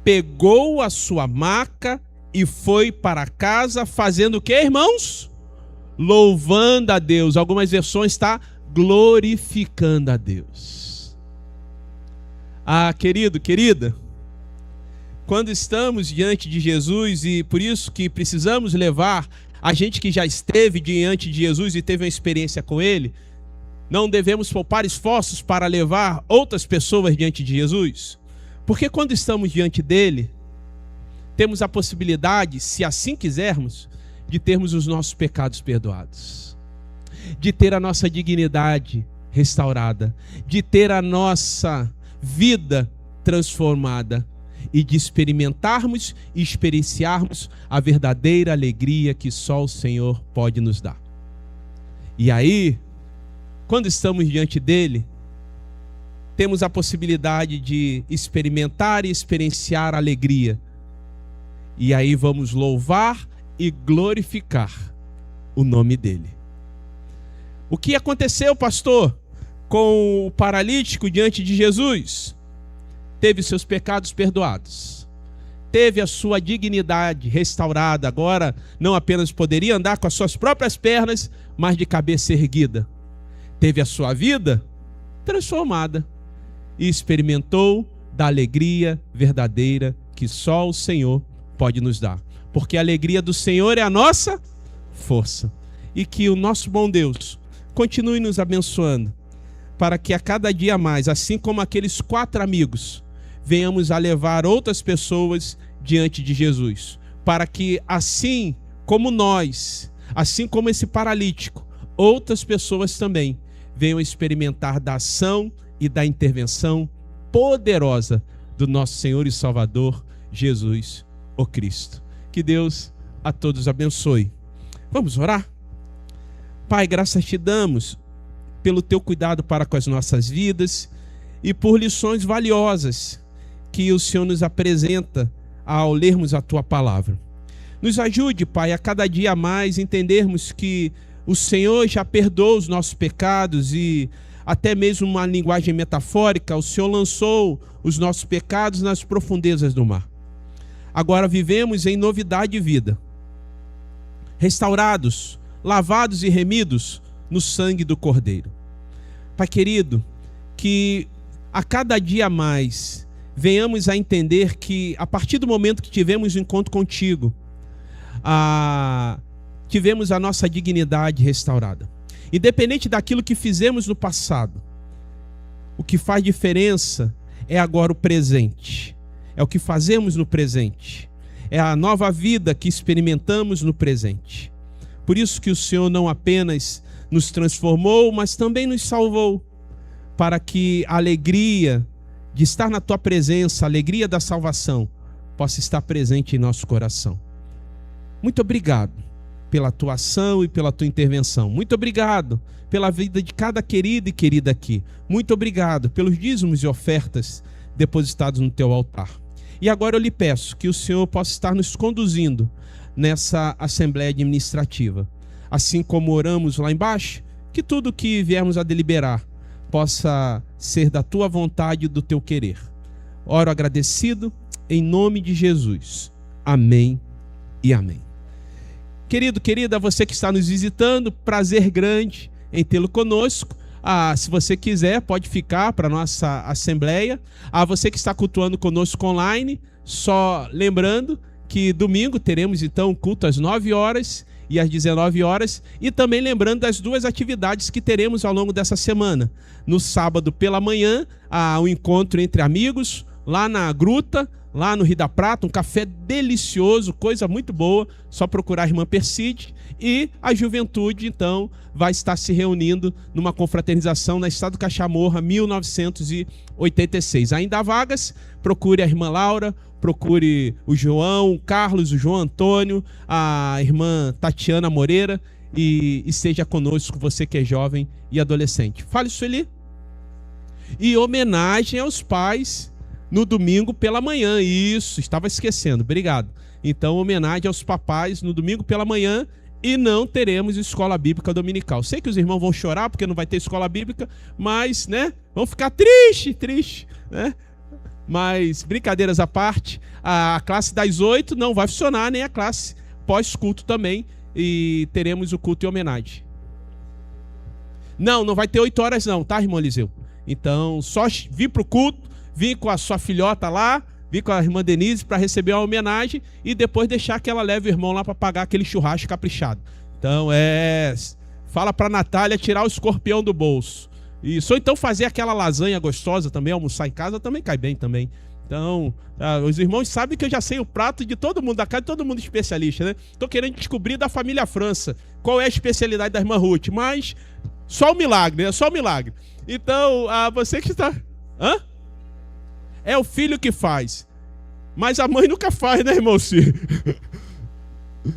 pegou a sua maca e foi para casa fazendo o que, irmãos? Louvando a Deus. Algumas versões está glorificando a Deus. Ah, querido, querida, quando estamos diante de Jesus, e por isso que precisamos levar a gente que já esteve diante de Jesus e teve uma experiência com Ele, não devemos poupar esforços para levar outras pessoas diante de Jesus, porque quando estamos diante dele, temos a possibilidade, se assim quisermos, de termos os nossos pecados perdoados, de ter a nossa dignidade restaurada, de ter a nossa vida transformada e de experimentarmos e experienciarmos a verdadeira alegria que só o Senhor pode nos dar. E aí, quando estamos diante dele, temos a possibilidade de experimentar e experienciar a alegria. E aí vamos louvar e glorificar o nome dele. O que aconteceu, pastor, com o paralítico diante de Jesus? Teve seus pecados perdoados. Teve a sua dignidade restaurada. Agora não apenas poderia andar com as suas próprias pernas, mas de cabeça erguida. Teve a sua vida transformada e experimentou da alegria verdadeira que só o Senhor pode nos dar. Porque a alegria do Senhor é a nossa força. E que o nosso bom Deus continue nos abençoando, para que a cada dia mais, assim como aqueles 4 amigos, venhamos a levar outras pessoas diante de Jesus. Para que assim como nós, assim como esse paralítico, outras pessoas também venham experimentar da ação e da intervenção poderosa do nosso Senhor e Salvador, Jesus, o Cristo. Que Deus a todos abençoe. Vamos orar? Pai, graças te damos pelo teu cuidado para com as nossas vidas e por lições valiosas que o Senhor nos apresenta ao lermos a tua palavra. Nos ajude, Pai, a cada dia mais entendermos que o Senhor já perdoou os nossos pecados e até mesmo uma linguagem metafórica, o Senhor lançou os nossos pecados nas profundezas do mar. Agora vivemos em novidade de vida, restaurados, lavados e remidos no sangue do Cordeiro. Pai querido, que a cada dia mais venhamos a entender que a partir do momento que tivemos um encontro contigo, tivemos a nossa dignidade restaurada. Independente daquilo que fizemos no passado, o que faz diferença é agora o presente. É o que fazemos no presente. É a nova vida que experimentamos no presente. Por isso que o Senhor não apenas nos transformou, mas também nos salvou, para que a alegria de estar na tua presença, a alegria da salvação, possa estar presente em nosso coração. Muito obrigado pela tua ação e pela tua intervenção. Muito obrigado pela vida de cada querido e querida aqui. Muito obrigado pelos dízimos e ofertas depositados no teu altar. E agora eu lhe peço que o Senhor possa estar nos conduzindo nessa assembleia administrativa. Assim como oramos lá embaixo, que tudo que viermos a deliberar possa ser da tua vontade e do teu querer. Oro agradecido em nome de Jesus. Amém e amém. Querido, querida, você que está nos visitando, prazer grande em tê-lo conosco. Se você quiser, pode ficar para a nossa assembleia. Você que está cultuando conosco online, só lembrando que domingo teremos então culto às 9 horas e às 19 horas. E também lembrando das 2 atividades que teremos ao longo dessa semana. No sábado pela manhã, um encontro entre amigos, lá na Gruta, lá no Rio da Prata, um café delicioso, coisa muito boa, só procurar a irmã Perside. E a juventude, então, vai estar se reunindo numa confraternização na Estado Cachamorra, 1986. Ainda há vagas, procure a irmã Laura, procure o João, o Carlos, o João Antônio, a irmã Tatiana Moreira e esteja conosco, você que é jovem e adolescente. Fale, Sueli. E homenagem aos pais no domingo pela manhã. Isso, estava esquecendo, obrigado. Então, homenagem aos papais no domingo pela manhã E não teremos escola bíblica dominical. Sei que os irmãos vão chorar porque não vai ter escola bíblica, mas, né, vão ficar triste, né? Mas, brincadeiras à parte, a classe das 8 não vai funcionar, nem a classe pós-culto também, e teremos o culto em homenagem. Não vai ter 8 horas não, tá, irmão Eliseu? Então, só vir pro culto, vir com a sua filhota lá, vir com a irmã Denise para receber uma homenagem e depois deixar que ela leve o irmão lá para pagar aquele churrasco caprichado. Então, fala pra Natália tirar o escorpião do bolso. Isso, ou então fazer aquela lasanha gostosa também, almoçar em casa também cai bem também. Então, os irmãos sabem que eu já sei o prato de todo mundo da casa, todo mundo especialista, né? Tô querendo descobrir da família França qual é a especialidade da irmã Ruth, mas só o milagre, né? Só o milagre. Então, você que está... Hã? É o filho que faz. Mas a mãe nunca faz, né, irmão Ciro?